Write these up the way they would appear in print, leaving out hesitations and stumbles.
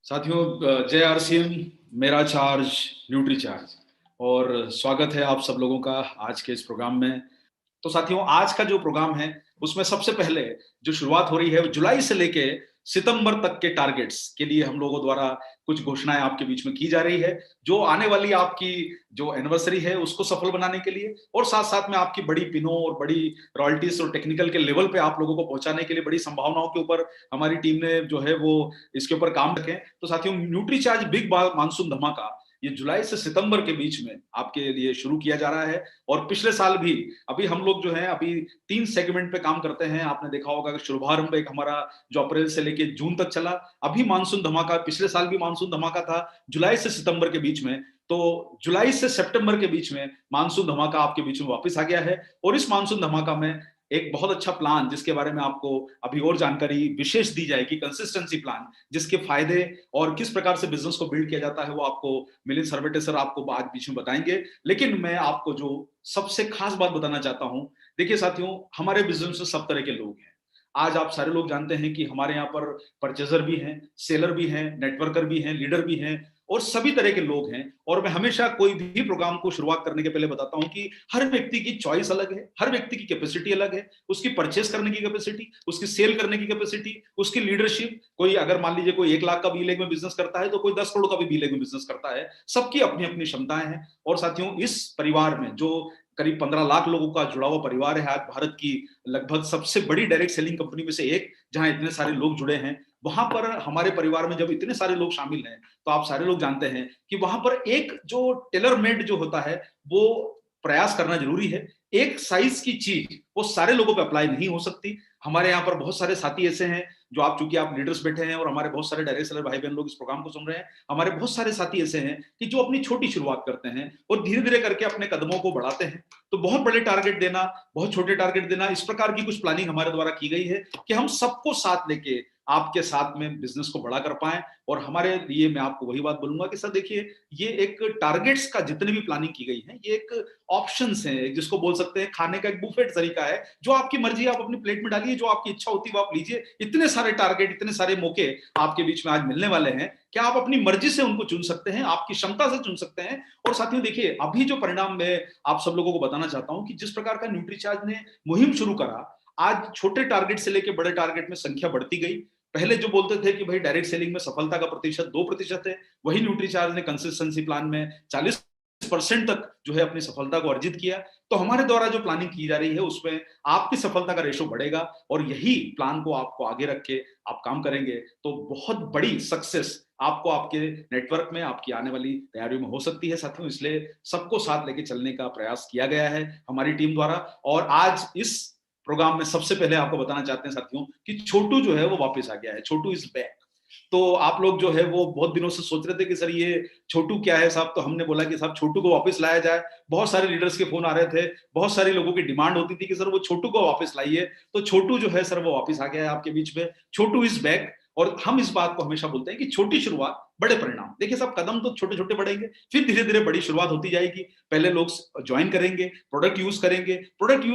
साथियों, जय आरसीएम। मेरा चार्ज न्यूट्री चार्ज और स्वागत है आप सब लोगों का आज के इस प्रोग्राम में। तो साथियों, आज का जो प्रोग्राम है उसमें सबसे पहले जो शुरुआत हो रही है वो जुलाई से लेके सितंबर तक के टारगेट्स के लिए हम लोगों द्वारा कुछ घोषणाएं आपके बीच में की जा रही है, जो आने वाली आपकी जो एनिवर्सरी है उसको सफल बनाने के लिए और साथ साथ में आपकी बड़ी पिनों और बड़ी रॉयल्टीज और टेक्निकल के लेवल पे आप लोगों को पहुंचाने के लिए बड़ी संभावनाओं के ऊपर हमारी टीम ने जो है वो इसके ऊपर काम रखे। तो साथियों, न्यूट्री चार्ज बिग मानसून धमाका ये जुलाई से सितंबर के बीच में आपके लिए शुरू किया जा रहा है। और पिछले साल भी अभी हम लोग जो है अभी 3 सेगमेंट पे काम करते हैं। आपने देखा होगा कि शुभारंभ एक हमारा जो अप्रैल से लेके जून तक चला, अभी मानसून धमाका, पिछले साल भी मानसून धमाका था जुलाई से सितंबर के बीच में। तो जुलाई से सितंबर के बीच में मानसून धमाका आपके बीच में वापस आ गया है। और इस मानसून धमाका में एक बहुत अच्छा प्लान जिसके बारे में आपको अभी और जानकारी विशेष दी जाएगी, कंसिस्टेंसी प्लान, जिसके फायदे और किस प्रकार से बिजनेस को बिल्ड किया जाता है वो आपको मिलिंद सरवटे सर आपको बाद बीच में बताएंगे। लेकिन मैं आपको जो सबसे खास बात बताना चाहता हूं, देखिए साथियों, हमारे बिजनेस में सब तरह के लोग हैं। आज आप सारे लोग जानते हैं कि हमारे यहाँ पर परचेजर भी हैं, सेलर भी हैं, नेटवर्कर भी हैं, लीडर भी हैं और सभी तरह के लोग हैं। और मैं हमेशा कोई भी प्रोग्राम को शुरुआत करने के पहले बताता हूं कि हर व्यक्ति की चॉइस अलग है, हर व्यक्ति की कैपेसिटी अलग है, उसकी परचेस करने की कैपेसिटी, उसकी सेल करने की कैपेसिटी, उसकी लीडरशिप। कोई अगर मान लीजिए कोई 1 लाख का बी लेग में बिजनेस करता है तो कोई 10 करोड़ का भी बी लेग में बिजनेस करता है। सबकी अपनी अपनी क्षमताएं हैं। और साथियों, इस परिवार में जो करीब 15 लाख लोगों का जुड़ा हुआ परिवार है, आज भारत की लगभग सबसे बड़ी डायरेक्ट सेलिंग कंपनी में से एक, जहां इतने सारे लोग जुड़े हैं, वहां पर हमारे परिवार में जब इतने सारे लोग शामिल हैं तो आप सारे लोग जानते हैं कि वहां पर एक जो टेलर मेड जो होता है वो प्रयास करना जरूरी है। एक साइज की चीज वो सारे लोगों पे अप्लाई नहीं हो सकती। हमारे यहाँ पर बहुत सारे साथी ऐसे हैं जो आप, चूंकि आप लीडर्स बैठे हैं और हमारे बहुत सारे डायरेक्ट सेलर भाई बहन लोग इस प्रोग्राम को सुन रहे हैं, हमारे बहुत सारे साथी ऐसे हैं कि जो अपनी छोटी शुरुआत करते हैं और धीरे धीरे करके अपने कदमों को बढ़ाते हैं। तो बहुत बड़े टारगेट देना, बहुत छोटे टारगेट देना, इस प्रकार की कुछ प्लानिंग हमारे द्वारा की गई है कि हम सबको साथ लेके आपके साथ में बिजनेस को बड़ा कर पाए। और हमारे लिए मैं आपको वही बात बोलूंगा कि सर देखिए, ये एक टारगेट्स का जितने भी प्लानिंग की गई है, ये एक ऑप्शंस है, जिसको बोल सकते हैं खाने का एक बुफेट तरीका है। जो आपकी मर्जी आप अपनी प्लेट में डालिए, जो आपकी इच्छा होती है वो आप लीजिए। इतने सारे टारगेट, इतने सारे मौके आपके बीच में आज मिलने वाले हैं, क्या आप अपनी मर्जी से उनको चुन सकते हैं, आपकी क्षमता से चुन सकते हैं। और साथियों देखिए, अभी जो परिणाम मैं आप सब लोगों को बताना चाहता हूं कि जिस प्रकार का न्यूट्रीचार्ज ने मुहिम शुरू करा, आज छोटे टारगेट से लेकर बड़े टारगेट में संख्या बढ़ती गई। पहले जो बोलते थे कि भाई डायरेक्ट सेलिंग में सफलता का प्रतिशत 2% है, वही न्यूट्रीचार्ज ने कंसिस्टेंसी प्लान में 40% तक जो है अपनी सफलता को अर्जित किया। तो हमारे द्वारा जो प्लानिंग की जा रही है उसमें आपकी सफलता का रेशो बढ़ेगा और यही प्लान को आपको आगे रख के आप काम करेंगे तो बहुत बड़ी सक्सेस आपको आपके नेटवर्क में, आपकी आने वाली तैयारियों में हो सकती है साथियों। इसलिए सबको साथ लेके चलने का प्रयास किया गया है हमारी टीम द्वारा। और आज इस प्रोग्राम में सबसे पहले आपको बताना चाहते हैं साथियों कि छोटू जो है वो वापस आ गया है। छोटू इज बैक। तो आप लोग जो है वो बहुत दिनों से सोच रहे थे कि सर ये छोटू क्या है साहब, तो हमने बोला कि साहब छोटू को वापस लाया जाए। बहुत सारे लीडर्स के फोन आ रहे थे, बहुत सारे लोगों की डिमांड होती थी कि सर वो छोटू को वापस लाइए। तो छोटू जो है सर वो वापस आ गया है आपके बीच में। छोटू इज बैक। और हम इस बात को हमेशा बोलते हैं कि छोटी शुरुआत बड़े परिणाम। देखिए साहब, कदम तो छोटे छोटे बढ़ेंगे, फिर धीरे धीरे बड़ी शुरुआत होती जाएगी। पहले लोग ज्वाइन करेंगे, प्रोडक्ट यूज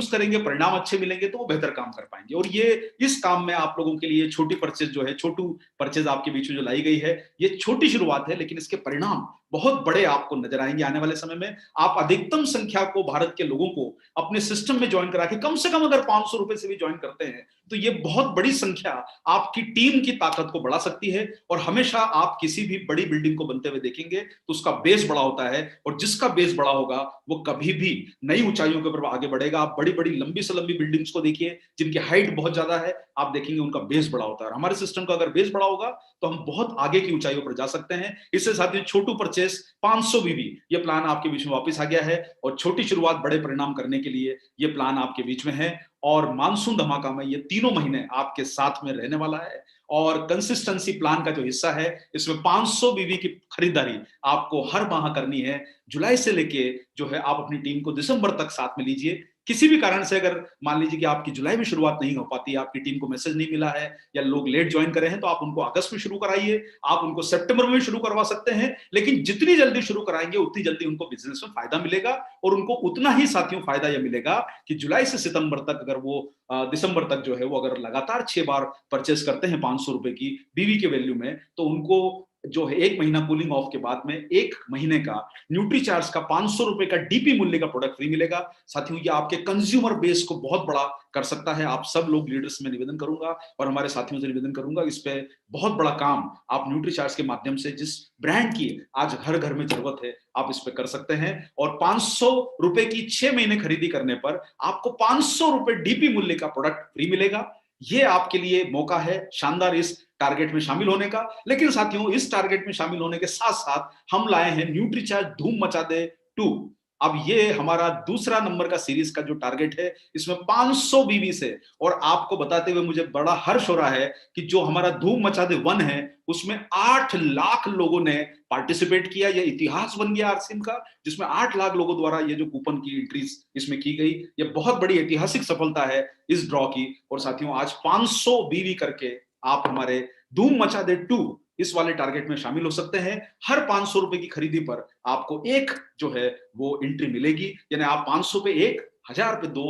करेंगे, परिणाम अच्छे मिलेंगे तो वो बेहतर काम कर पाएंगे। और ये इस काम में आप लोगों के लिए छोटी परचेज जो है, छोटू परचेज आपके बीच में जो लाई गई है, ये छोटी शुरुआत है लेकिन इसके परिणाम बहुत बड़े आपको नजर आएंगे आने वाले समय में। आप अधिकतम संख्या को, भारत के लोगों को अपने सिस्टम में ज्वाइन करा के कम से कम अगर 500 रुपए से भी ज्वाइन करते हैं तो ये बहुत बड़ी संख्या आपकी टीम की ताकत को बढ़ा सकती है। और हमेशा आप किसी भी बड़ी बिल्डिंग को बनते हुए देखेंगे तो उसका बेस बड़ा होता है और जिसका बेस बड़ा होगा वो कभी भी नई ऊंचाइयों के ऊपर आगे बढ़ेगा। आप बड़ी बड़ी लंबी से लंबी बिल्डिंग्स को देखिए जिनकी हाइट बहुत ज्यादा है, आप देखेंगे उनका बेस बड़ा होता है। हमारे सिस्टम का अगर बेस बड़ा होगा तो हम बहुत आगे की ऊंचाइयों पर जा सकते हैं। इससे साथ ही छोटू परचेस 500 बीबी ये प्लान आपके बीच में वापस आ गया है और छोटी शुरुआत बड़े परिणाम करने के लिए ये प्लान आपके बीच में है। और मानसून धमाका में ये तीनों महीने आपके साथ में रहने वाला है। और कंसिस्टेंसी प्लान का जो हिस्सा है इसमें 500 बीबी की खरीदारी आपको हर माह करनी है। जुलाई से लेके जो है आप अपनी टीम को दिसंबर तक साथ में लीजिए। किसी भी कारण से अगर मान लीजिए कि आपकी जुलाई में शुरुआत नहीं हो पाती, आपकी टीम को मैसेज नहीं मिला है या लोग लेट ज्वाइन करे हैं, तो आप उनको अगस्त में शुरू कराइए, आप उनको सितंबर में शुरू करवा सकते हैं। लेकिन जितनी जल्दी शुरू कराएंगे उतनी जल्दी उनको बिजनेस में फायदा मिलेगा और उनको उतना ही साथियों फायदा यह मिलेगा कि जुलाई से सितंबर तक अगर वो दिसंबर तक जो है वो अगर लगातार 6 बार परचेस करते हैं 500 रुपए की बीवी के वैल्यू में, तो उनको जो है 1 महीना कूलिंग ऑफ के बाद में 1 महीने का न्यूट्रीचार्ज का 500 रुपए का डीपी मूल्य का प्रोडक्ट फ्री मिलेगा। साथियों, ये आपके कंज्यूमर बेस को बहुत बड़ा कर सकता है। आप सब लोग लीडर्स में निवेदन करूंगा और हमारे साथियों से निवेदन करूंगा, इस पे बहुत बड़ा काम आप न्यूट्रीचार्ज के माध्यम से, जिस ब्रांड की आज हर घर में जरूरत है, आप इस पे कर सकते हैं। और 500 रुपए की 6 महीने खरीदी करने पर आपको 500 रुपए डीपी मूल्य का प्रोडक्ट फ्री मिलेगा। ये आपके लिए मौका है शानदार इस टारगेट में शामिल होने का। लेकिन साथियों, इस टारगेट में शामिल होने के साथ साथ हम लाए हैं न्यूट्रीचार्ज धूम मचा दे 2। अब ये हमारा दूसरा नंबर का सीरीज का जो टारगेट है, इसमें 500 बीवी से, और आपको बताते हुए मुझे बड़ा हर्ष हो रहा है कि जो हमारा धूम मचा दे 1 है, उसमें 8 लाख लोगों ने पार्टिसिपेट किया। यह इतिहास बन गया आरसीएम का, जिसमें 8 लाख लोगों द्वारा ये जो कूपन की एंट्रीज इसमें की गई। ये बहुत बड़ी ऐतिहासिक सफलता है इस ड्रॉ की। और साथियों, आज 500 बीवी करके आप हमारे धूम मचा दे 2 इस वाले टारगेट में शामिल हो सकते हैं। हर 500 रुपए की खरीदी पर आपको एक जो है वो एंट्री मिलेगी, यानी आप 500 पे 1, 1000 पे 2,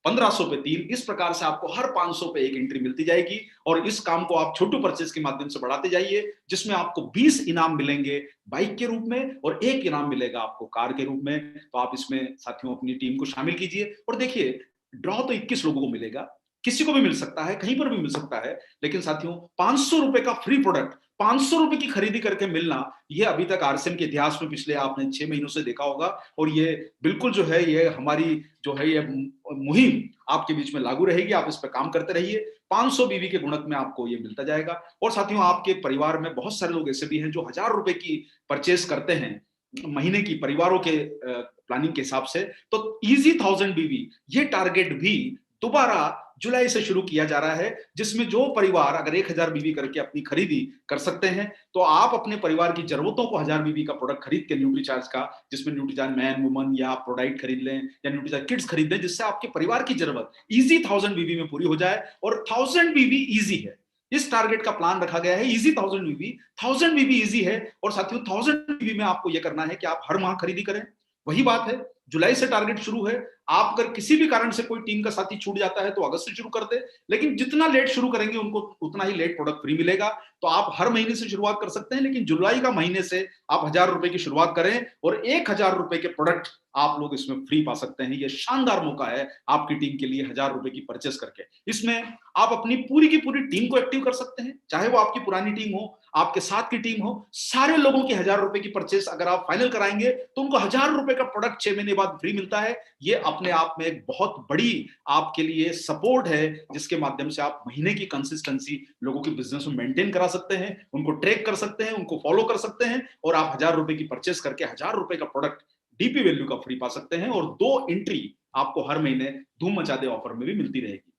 1500 पे 3, इस प्रकार से आपको हर 500 पे एक एंट्री मिलती जाएगी। और इस काम को आप छोटू परचेज के माध्यम से बढ़ाते जाइए, जिसमें आपको 20 इनाम मिलेंगे बाइक के रूप में और 1 इनाम मिलेगा आपको कार के रूप में। तो आप इसमें साथियों अपनी टीम को शामिल कीजिए। और देखिए, ड्रॉ तो 21 लोगों को मिलेगा, किसी को भी मिल सकता है, कहीं पर भी मिल सकता है। लेकिन साथियों, 500 रुपए का फ्री प्रोडक्ट 500 रुपए की खरीदी करके मिलना, ये अभी तक आरसीएम के इतिहास में पिछले आपने 6 महीनों से देखा होगा। और ये बिल्कुल जो है, ये हमारी जो है ये मुहिम आपके बीच में लागू रहेगी। आप इस पर काम करते रहिए। 500 बीवी के गुणक में आपको ये मिलता जाएगा। और साथियों, आपके परिवार में बहुत सारे लोग ऐसे भी हैं जो 1000 रुपए की परचेस करते हैं महीने की, परिवारों के प्लानिंग के हिसाब से। तो इजी 1000 बीवी ये टारगेट भी दोबारा जुलाई से शुरू किया जा रहा है, जिसमें जो परिवार अगर 1000 बीवी करके अपनी खरीदी कर सकते हैं, तो आप अपने परिवार की जरूरतों को 1000 बीवी का प्रोडक्ट खरीद के न्यूट्रीचार्ज का, जिसमें न्यूट्रीचार्ज मैन वुमन या आप प्रोडक्ट खरीद लें या न्यूट्रीचार्ज किड्स खरीद लें, जिससे आपके परिवार की जरूरत इजी 1000 बीवी में पूरी हो जाए। और 1000 बीवी इजी है, इस टारगेट का प्लान रखा गया है इजी 1000 बीवी। 1000 बीवी इजी है। और साथियों, 1000 बीवी में आपको यह करना है कि आप हर माह खरीदी करें। वही बात है, जुलाई से टारगेट शुरू है। आप अगर किसी भी कारण से कोई टीम का साथी छूट जाता है तो अगस्त से शुरू कर दे, लेकिन जितना लेट शुरू करेंगे उनको उतना ही लेट प्रोडक्ट फ्री मिलेगा। तो आप हर महीने से शुरुआत कर सकते हैं, लेकिन जुलाई का महीने से आप 1000 रुपए की शुरुआत करें और 1000 रुपए के प्रोडक्ट आप लोग इसमें फ्री पा सकते हैं। यह शानदार मौका है आपकी टीम के लिए 1000 रुपए की परचेस करके। इसमें आप अपनी पूरी की पूरी टीम को एक्टिव कर सकते हैं, चाहे वो आपकी पुरानी टीम हो, आपके साथ की टीम हो। सारे लोगों की 1000 रुपए की परचेस अगर आप फाइनल कराएंगे तो उनको 1000 रुपए का प्रोडक्ट 6 महीने बाद फ्री मिलता है। ये अपने आप में एक बहुत बड़ी आपके लिए सपोर्ट है, जिसके माध्यम से आप महीने की कंसिस्टेंसी लोगों के बिजनेस में मेंटेन करा सकते हैं, उनको ट्रैक कर सकते हैं, उनको फॉलो कर सकते हैं। और आप 1000 रुपए की परचेस करके 1000 रुपए का प्रोडक्ट डीपी वैल्यू का फ्री पा सकते हैं। और 2 एंट्री आपको हर महीने धूम मचा दे ऑफर में भी मिलती रहेगी।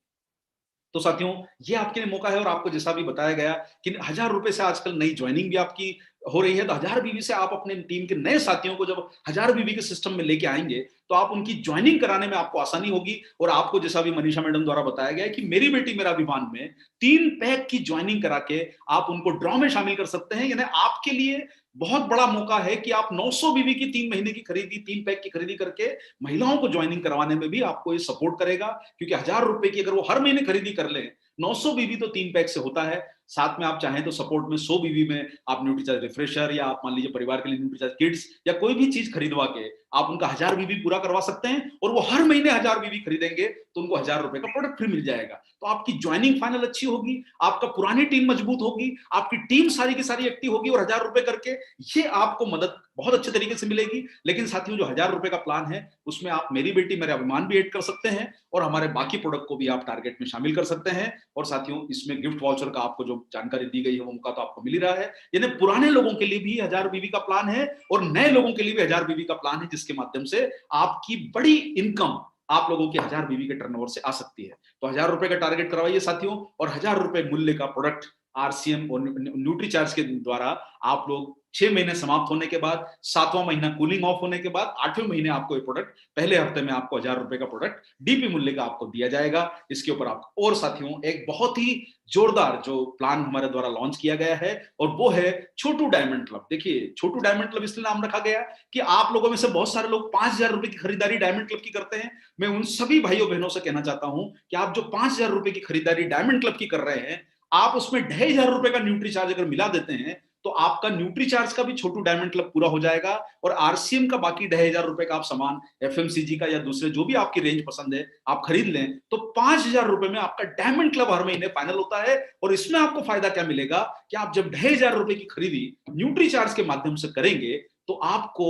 तो साथियों, ये आपके लिए मौका है। और आपको जैसा भी बताया गया कि 1000 रुपए से आजकल नई ज्वाइनिंग भी आपकी हो रही है, तो 1000 बीवी से आप अपने टीम के नए साथियों को जब 1000 बीवी के सिस्टम में लेके आएंगे, तो आप उनकी ज्वाइनिंग कराने में आपको आसानी होगी। और आपको जैसा भी मनीषा मैडम द्वारा बताया गया है कि मेरी बेटी मेरा अभिमान में 3 पैक की ज्वाइनिंग करा के आप उनको ड्रॉ में शामिल कर सकते हैं। यानी आपके लिए बहुत बड़ा मौका है कि आप 900 बीवी की 3 महीने की खरीदी, 3 पैक की खरीदी करके महिलाओं को ज्वाइनिंग करवाने में भी आपको ये सपोर्ट करेगा। क्योंकि 1000 रुपए की अगर वो हर महीने खरीदी कर ले, 900 बीवी तो 3 पैक से होता है। साथ में आप चाहें तो सपोर्ट में 100 बीवी में आप न्यूट्रीचार्ज रिफ्रेशर, या आप मान लीजिए परिवार के लिए न्यूट्रीचार्ज किड्स, या कोई भी चीज खरीदवा के आप उनका 1000 बीवी पूरा करवा सकते हैं। और वो हर महीने 1000 बीवी खरीदेंगे तो उनको 1000 रुपए का प्रोडक्ट फ्री मिल जाएगा। तो आपकी ज्वाइनिंग फाइनल अच्छी होगी, आपका पुरानी टीम मजबूत होगी, आपकी टीम सारी की सारी एक्टिव होगी। और 1000 रुपए करके ये आपको मदद बहुत अच्छे तरीके से मिलेगी। लेकिन साथियों, जो 1000 रुपए का प्लान है, उसमें आप मेरी बेटी मेरे अभिमान भी ऐड कर सकते हैं और हमारे बाकी प्रोडक्ट को भी आप टारगेट में शामिल कर सकते हैं। और साथियों, इसमें गिफ्ट वाउचर का आपको जो जानकारी दी गई है वो मौका तो आपको मिल ही रहा है। यानी पुराने लोगों के लिए भी 1000 बीवी का प्लान है और नए लोगों के लिए भी 1000 बीवी का प्लान है, जिसके माध्यम से आपकी बड़ी इनकम आप लोगों के 1000 बीवी के टर्नओवर से आ सकती है। तो 1000 रुपए का टारगेट करवाइए साथियों, और 1000 रुपए मूल्य का प्रोडक्ट आरसीएम और न्यूट्रीचार्ज के द्वारा आप लोग 6 महीने समाप्त होने के बाद, 7वां महीना कूलिंग ऑफ होने के बाद, 8वें महीने आपको ये प्रोडक्ट, पहले हफ्ते में आपको 1000 रुपए का प्रोडक्ट डीपी मूल्य का आपको दिया जाएगा। इसके ऊपर आपको और साथियों एक बहुत ही जोरदार जो प्लान हमारे द्वारा लॉन्च किया गया है, और वो है छोटू डायमंड क्लब। देखिए, छोटू डायमंड क्लब इसलिए नाम रखा गया कि आप लोगों में से बहुत सारे लोग 5000 रुपए की खरीदारी डायमंड क्लब की करते हैं। मैं उन सभी भाइयों बहनों से कहना चाहता हूं कि आप जो 5000 रुपए की खरीदारी डायमंड क्लब की कर रहे हैं, आप उसमें 2500 रुपए का न्यूट्री चार्ज अगर मिला देते हैं, तो आपका न्यूट्रीचार्ज का भी छोटू डायमंड क्लब पूरा हो जाएगा और आरसीएम का बाकी 2,500 रुपए का आप सामान एफएमसीजी का या दूसरे जो भी आपकी रेंज पसंद है आप खरीद लें तो 5,000 रुपए में आपका डायमंड क्लब हर महीने फाइनल होता है। और इसमें आपको फायदा क्या मिलेगा कि आप जब 2,500 रुपए की खरीदी न्यूट्रीचार्ज के माध्यम से करेंगे तो आपको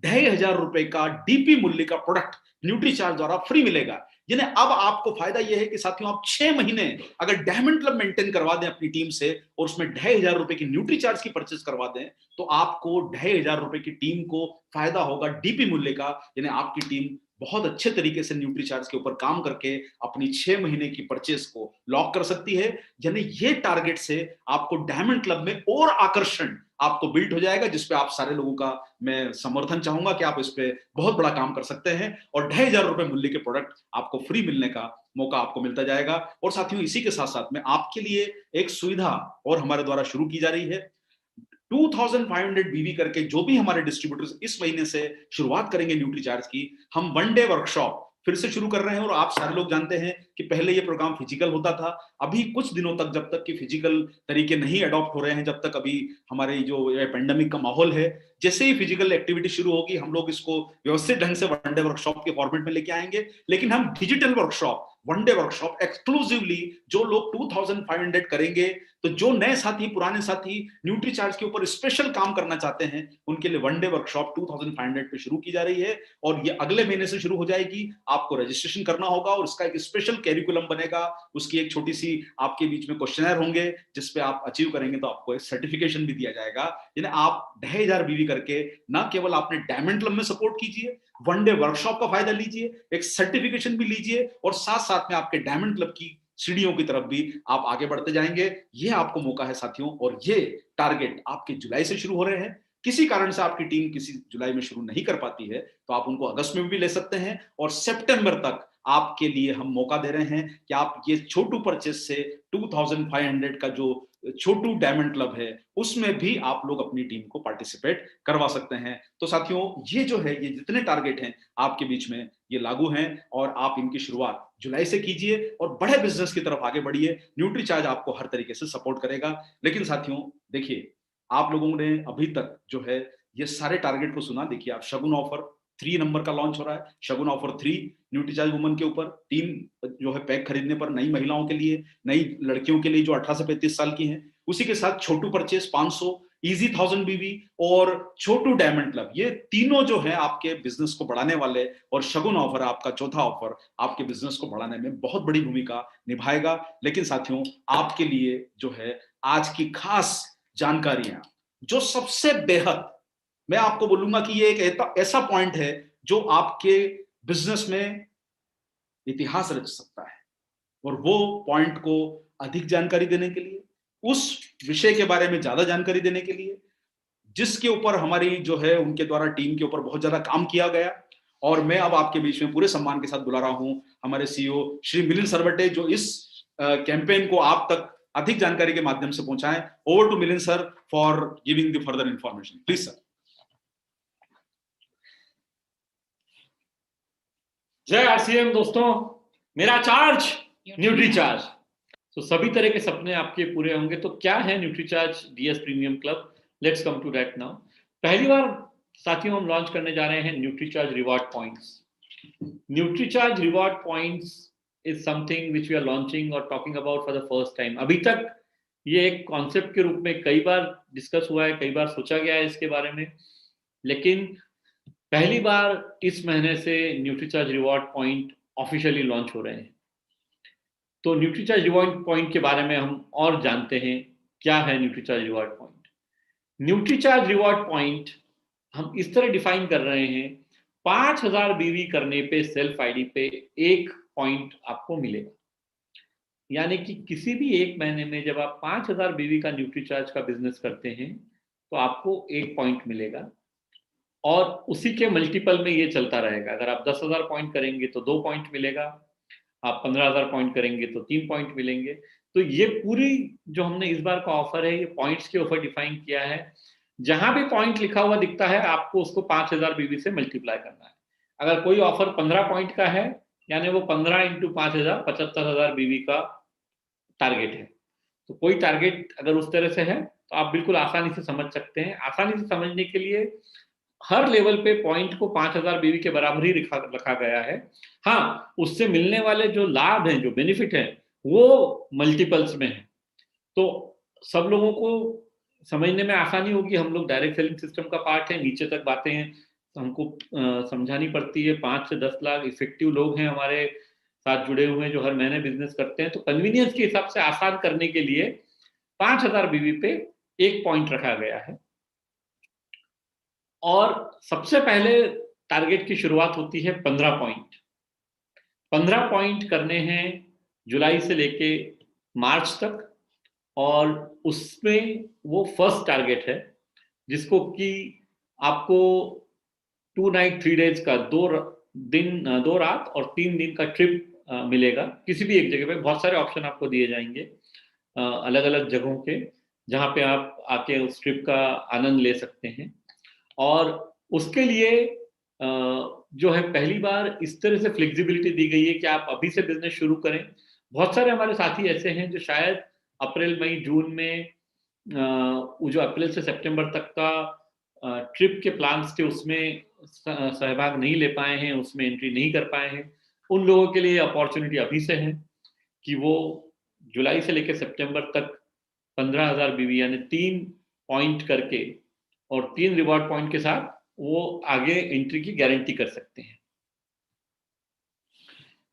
2,500 रुपए का डीपी मूल्य का प्रोडक्ट न्यूट्रीचार्ज द्वारा फ्री मिलेगा। यानी अब आपको फायदा यह है कि साथियों आप 6 महीने अगर डायमंड क्लब मेंटेन करवा दें अपनी टीम से और उसमें 2,500 रुपए की न्यूट्रीचार्ज की परचेस करवा दें तो आपको 2,500 रुपए की टीम को फायदा होगा डीपी मूल्य का। यानी आपकी टीम बहुत अच्छे तरीके से न्यूट्रीचार्ज के ऊपर काम करके अपनी 6 महीने की परचेस को लॉक कर सकती है। यानी ये टारगेट से आपको डायमंड क्लब में और आकर्षण आपको बिल्ड हो जाएगा, जिसपे आप सारे लोगों का मैं समर्थन चाहूंगा कि आप इस पे बहुत बड़ा काम कर सकते हैं और 2,500 रुपए मूल्य के प्रोडक्ट आपको फ्री मिलने का मौका आपको मिलता जाएगा। और साथियों इसी के साथ साथ में आपके लिए एक सुविधा और हमारे द्वारा शुरू की जा रही है। 2,500 बीवी करके जो भी हमारे डिस्ट्रीब्यूटर्स इस महीने से शुरुआत करेंगे न्यूट्रीचार्ज की, हम 1 डे वर्कशॉप फिर से शुरू कर रहे हैं। और आप सारे लोग जानते हैं कि पहले ये प्रोग्राम फिजिकल होता था, अभी कुछ दिनों तक जब तक कि फिजिकल तरीके नहीं अडॉप्ट हो रहे हैं, जब तक अभी हमारे जो पेंडेमिक का माहौल है, जैसे ही फिजिकल एक्टिविटी शुरू होगी हम लोग इसको व्यवस्थित ढंग से 1 डे वर्कशॉप के फॉर्मेट में लेके आएंगे। लेकिन हम digital workshop 1 day workshop exclusively जो लोग 2,500 करेंगे, तो जो नए साथी पुराने साथी न्यूट्रीचार्ज के ऊपर स्पेशल काम करना चाहते हैं उनके लिए 1 डे वर्कशॉप 2,500 पे शुरू की जा रही है और ये अगले महीने से शुरू हो जाएगी। आपको रजिस्ट्रेशन करना होगा और इसका एक स्पेशल कैरिकुलम बनेगा, उसकी एक छोटी सी आपके बीच में क्वेश्चनर होंगे जिसपे आप अचीव करेंगे तो आपको एक सर्टिफिकेशन भी दिया जाएगा। यानी आप 2,500 बीवी करके ना केवल आपने डायमंड क्लब में सपोर्ट कीजिए, 1 डे वर्कशॉप का फायदा लीजिए, एक सर्टिफिकेशन भी लीजिए और साथ साथ में आपके डायमंड क्लब की सीढ़ियों की तरफ भी आप आगे बढ़ते जाएंगे। ये आपको मौका है साथियों और ये टारगेट आपके जुलाई से शुरू हो रहे हैं। किसी कारण से आपकी टीम किसी जुलाई में शुरू नहीं कर पाती है तो आप उनको अगस्त में भी ले सकते हैं और सितंबर तक आपके लिए हम मौका दे रहे हैं कि आप ये छोटू परचेस से 2,500 का जो छोटू डायमंड क्लब है उसमें भी आप लोग अपनी टीम को पार्टिसिपेट करवा सकते हैं। तो साथियों ये जो है ये जितने टारगेट हैं आपके बीच में ये लागू हैं और आप इनकी शुरुआत जुलाई से कीजिए और बड़े बिजनेस की तरफ आगे बढ़िए। न्यूट्रीचार्ज आपको हर तरीके से सपोर्ट करेगा। लेकिन साथियों देखिए आप लोगों ने अभी तक जो है ये सारे टारगेट को सुना। देखिए आप शगुन ऑफर 3 नंबर का लॉन्च हो रहा है, शगुन ऑफर 3 न्यूट्रीचार्ज वुमन के ऊपर 3 जो है पैक खरीदने पर नई महिलाओं के लिए, नई लड़कियों के लिए जो 18 से 35 साल की हैं, उसी के साथ छोटू परचेस 500, इजी 1000 बीवी और छोटू डायमंड क्लब, ये तीनों जो है आपके बिजनेस को बढ़ाने वाले और शगुन ऑफर आपका चौथा ऑफर आपके बिजनेस को बढ़ाने में बहुत बड़ी भूमिका निभाएगा। लेकिन साथियों आपके लिए जो है आज की खास जानकारियां जो सबसे बेहद मैं आपको बोलूंगा कि ये एक ऐसा पॉइंट है जो आपके बिजनेस में इतिहास रच सकता है। और वो पॉइंट को अधिक जानकारी देने के लिए, उस विषय के बारे में ज्यादा जानकारी देने के लिए जिसके ऊपर हमारी जो है उनके द्वारा टीम के ऊपर बहुत ज्यादा काम किया गया, और मैं अब आपके बीच में पूरे सम्मान के साथ बुला रहा हूं हमारे सीईओ श्री मिलिंद सरवटे जो इस कैंपेन को आप तक अधिक जानकारी के माध्यम से पहुंचाएं। Over to Milind sir for giving the further information, please sir. जय आरसीएम दोस्तों, मेरा चार्ज न्यूट्रीचार्ज। तो सभी तरह के सपने आपके पूरे होंगे। तो क्या है Nutricharge DS premium club? Let's come to that now. पहली बार साथियों हम लॉन्च करने जा रहे हैं Nutricharge reward points. Nutricharge reward points is something which we are launching और talking about for the first time. अभी तक ये एक कॉन्सेप्ट के रूप में कई बार डिस्कस हुआ है, कई बार सोचा गया है इसके बारे में, लेकिन पहली बार इस महीने से Nutricharge reward point officially launch हो रहे हैं। तो न्यूट्रीचार्ज रिवॉर्ड पॉइंट के बारे में हम और जानते हैं। क्या है Nutricharge reward point? Nutricharge reward point हम इस तरह डिफाइन कर रहे हैं, 5,000 बीवी करने पे सेल्फ आईडी पे 1 पॉइंट आपको मिलेगा। यानी कि किसी भी एक महीने में जब आप 5,000 बीवी का न्यूट्रीचार्ज का बिजनेस करते हैं तो आपको 1 पॉइंट मिलेगा और उसी के मल्टीपल में ये चलता रहेगा। अगर आप 10,000 पॉइंट करेंगे तो 2 पॉइंट मिलेगा, आप 15,000 पॉइंट करेंगे तो 3 पॉइंट मिलेंगे। तो ये पूरी जो हमने इस बार का ऑफर है, ये पॉइंट्स के ऊपर डिफाइन किया है। जहां भी पॉइंट लिखा हुआ दिखता है आपको उसको 5,000 बीवी से मल्टीप्लाई करना है। अगर कोई ऑफर 15 पॉइंट का है यानी वो 15 इंटू 5,000 75,000 बीवी का टारगेट है। तो कोई टारगेट अगर उस तरह से है तो आप बिल्कुल आसानी से समझ सकते हैं। आसानी से समझने के लिए हर लेवल पे पॉइंट को 5000 बीवी के बराबर ही रखा गया है। हाँ, उससे मिलने वाले जो लाभ हैं, जो बेनिफिट हैं, वो मल्टीपल्स में है। तो सब लोगों को समझने में आसानी होगी। हम लोग डायरेक्ट सेलिंग सिस्टम का पार्ट है, नीचे तक बातें हैं हमको समझानी पड़ती है। 5 से 10 लाख इफेक्टिव लोग हैं हमारे साथ जुड़े हुए हैं जो हर महीने बिजनेस करते हैं। तो कन्वीनियंस के हिसाब से आसान करने के लिए 5000 बीवी पे एक पॉइंट रखा गया है। और सबसे पहले टारगेट की शुरुआत होती है 15 पॉइंट। 15 पॉइंट करने हैं जुलाई से लेके मार्च तक, और उसमें वो फर्स्ट टारगेट है जिसको कि आपको 2 नाइट 3 डेज का 2 रात और 3 दिन का ट्रिप मिलेगा किसी भी एक जगह पे। बहुत सारे ऑप्शन आपको दिए जाएंगे अलग अलग जगहों के, जहाँ पे आप आके उस ट्रिप का आनंद ले सकते हैं। और उसके लिए जो है पहली बार इस तरह से फ्लेक्सिबिलिटी दी गई है कि आप अभी से बिजनेस शुरू करें। बहुत सारे हमारे साथी ऐसे हैं जो शायद अप्रैल मई जून में वो जो अप्रैल से सितंबर तक का ट्रिप के प्लान्स थे उसमें सहभाग नहीं ले पाए हैं, उसमें एंट्री नहीं कर पाए हैं। उन लोगों के लिए अपॉर्चुनिटी अभी से है कि वो जुलाई से लेकर सितंबर तक 15,000 बीवी यानी 3 पॉइंट करके और 3 रिवॉर्ड पॉइंट के साथ वो आगे एंट्री की गारंटी कर सकते हैं।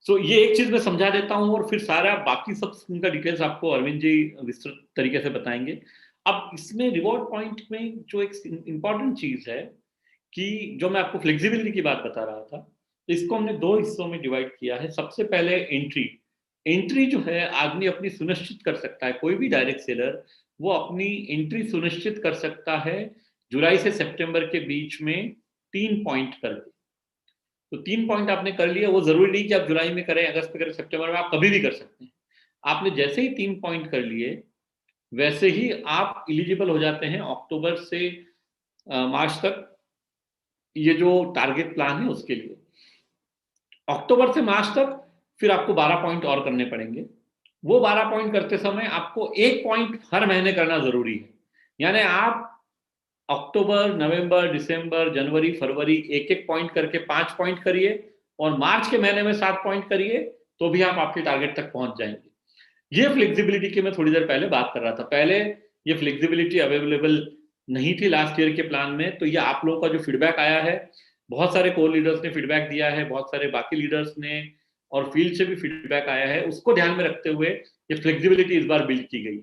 सो ये एक चीज मैं समझा देता हूं और फिर सारा बाकी सब उनका डिटेल्स आपको अरविंद जी विस्तृत तरीके से बताएंगे। अब इसमें रिवॉर्ड पॉइंट में जो एक इंपॉर्टेंट चीज है कि जो मैं आपको फ्लेक्सिबिलिटी की बात बता रहा था, तो इसको हमने 2 हिस्सों में डिवाइड किया है। सबसे पहले एंट्री। एंट्री जो है आदमी अपनी सुनिश्चित कर सकता है, कोई भी डायरेक्ट सेलर वो अपनी एंट्री सुनिश्चित कर सकता है जुलाई से सितंबर के बीच में 3 पॉइंट करके। तो 3 पॉइंट आपने कर लिया, वो जरूरी नहीं कि आप जुलाई में करें, अगस्त में करें, सितंबर में, आप कभी भी कर सकते हैं। आपने जैसे ही 3 पॉइंट कर लिए वैसे ही आप इलिजिबल हो जाते हैं अक्टूबर से मार्च तक ये जो टारगेट प्लान है उसके लिए। अक्टूबर से मार्च तक फिर आपको 12 पॉइंट और करने पड़ेंगे। वो 12 पॉइंट करते समय आपको 1 पॉइंट हर महीने करना जरूरी है। यानी आप अक्टूबर, नवंबर, दिसंबर, जनवरी, फरवरी एक एक पॉइंट करके 5 पॉइंट करिए और मार्च के महीने में 7 पॉइंट करिए, तो भी आप आपके टारगेट तक पहुंच जाएंगे। ये फ्लेक्सिबिलिटी की मैं थोड़ी देर पहले बात कर रहा था। पहले ये फ्लेक्सिबिलिटी अवेलेबल नहीं थी लास्ट ईयर के प्लान में। तो ये आप लोगों का जो फीडबैक आया है, बहुत सारे कोर लीडर्स ने फीडबैक दिया है, बहुत सारे बाकी लीडर्स ने, और फील्ड से भी फीडबैक आया है, उसको ध्यान में रखते हुए ये फ्लेक्सिबिलिटी इस बार बिल्ड की गई है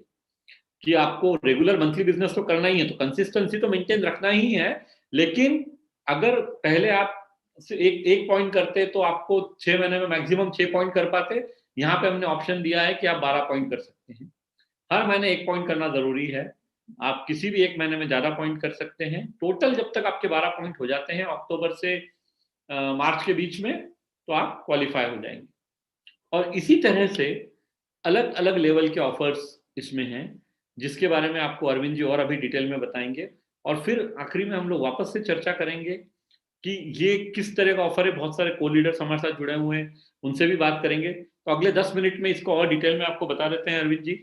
कि आपको रेगुलर मंथली बिजनेस तो करना ही है, तो कंसिस्टेंसी तो मेंटेन रखना ही है। लेकिन अगर पहले आप एक पॉइंट करते तो आपको 6 महीने में मैक्सिमम 6 पॉइंट कर पाते। यहाँ पे हमने ऑप्शन दिया है कि आप 12 पॉइंट कर सकते हैं। हर महीने 1 पॉइंट करना जरूरी है। आप किसी भी एक महीने में ज्यादा पॉइंट कर सकते हैं। टोटल जब तक आपके 12 पॉइंट हो जाते हैं अक्टूबर से मार्च के बीच में, तो आप क्वालिफाई हो जाएंगे। और इसी तरह से अलग अलग लेवल के ऑफर्स इसमें हैं, जिसके बारे में आपको अरविंद जी और अभी डिटेल में बताएंगे। और फिर आखिरी में हम लोग वापस से चर्चा करेंगे कि ये किस तरह का ऑफर है। बहुत सारे को लीडर्स हमारे साथ जुड़े हुए हैं, उनसे भी बात करेंगे। तो अगले 10 मिनट में इसको और डिटेल में आपको बता देते हैं अरविंद जी।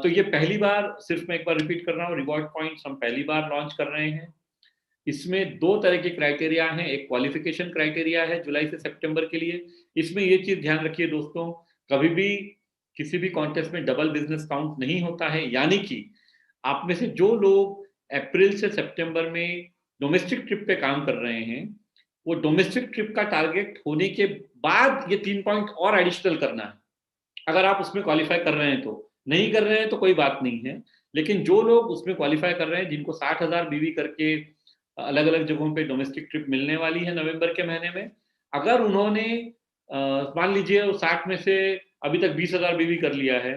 तो ये पहली बार, सिर्फ मैं एक बार रिपीट कर रहा हूँ, रिवॉर्ड पॉइंट्स हम पहली बार लॉन्च कर रहे हैं। इसमें 2 तरह के क्राइटेरिया हैं। एक क्वालिफिकेशन क्राइटेरिया है जुलाई से सितंबर के लिए। इसमें ये चीज ध्यान रखिए दोस्तों, कभी भी किसी भी कॉन्टेस्ट में डबल बिजनेस काउंट नहीं होता है। यानी कि आप में से जो लोग अप्रैल से सितंबर में डोमेस्टिक ट्रिप पे काम कर रहे हैं, वो डोमेस्टिक ट्रिप का टारगेट होने के बाद ये 3 पॉइंट और एडिशनल करना है। अगर आप उसमें क्वालिफाई कर रहे हैं तो, नहीं कर रहे हैं तो कोई बात नहीं है। लेकिन जो लोग उसमें क्वालिफाई कर रहे हैं, जिनको 60,000 बीवी करके अलग अलग जगहों पे डोमेस्टिक ट्रिप मिलने वाली है नवंबर के महीने में, अगर उन्होंने मान लीजिए 60 में से अभी तक 20,000 बीवी कर लिया है,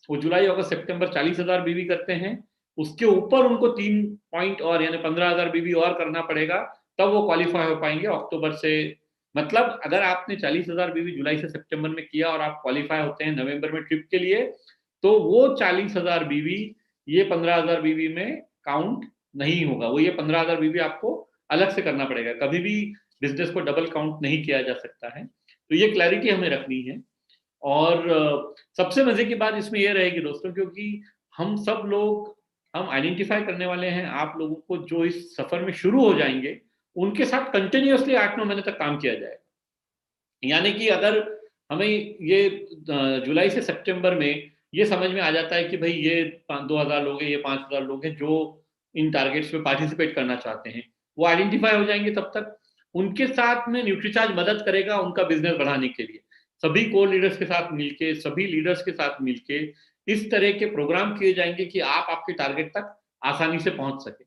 वो जुलाई अगस्त सितंबर 40,000 बीवी करते हैं, उसके ऊपर उनको 3 पॉइंट और यानी 15,000 बीवी और करना पड़ेगा, तब वो क्वालिफाई हो पाएंगे अक्टूबर से। मतलब अगर आपने 40,000 बीवी जुलाई से सितंबर में किया और आप क्वालिफाई होते हैं नवंबर में ट्रिप के लिए, तो वो 40,000 बीवी ये 15,000 बीवी में काउंट नहीं होगा। वो ये 15,000 बीवी आपको अलग से करना पड़ेगा। कभी भी बिजनेस को डबल काउंट नहीं किया जा सकता है। तो ये क्लैरिटी हमें रखनी है। और सबसे मजे की बात इसमें यह रहेगी दोस्तों, क्योंकि हम सब लोग हम आइडेंटिफाई करने वाले हैं आप लोगों को जो इस सफर में शुरू हो जाएंगे, उनके साथ कंटिन्यूअसली 8-9 महीने तक काम किया जाएगा। यानी कि अगर हमें ये जुलाई से सितंबर में ये समझ में आ जाता है कि भाई ये 2000 लोग हैं, ये 5000 लोग हैं जो इन टारगेट्स में पार्टिसिपेट करना चाहते हैं, वो आइडेंटिफाई हो जाएंगे, तब तक उनके साथ में न्यूट्रीचार्ज मदद करेगा उनका बिजनेस बढ़ाने के लिए। सभी कोर लीडर्स के साथ मिलके, सभी लीडर्स के साथ मिलके इस तरह के प्रोग्राम किए जाएंगे कि आप आपके टारगेट तक आसानी से पहुंच सके।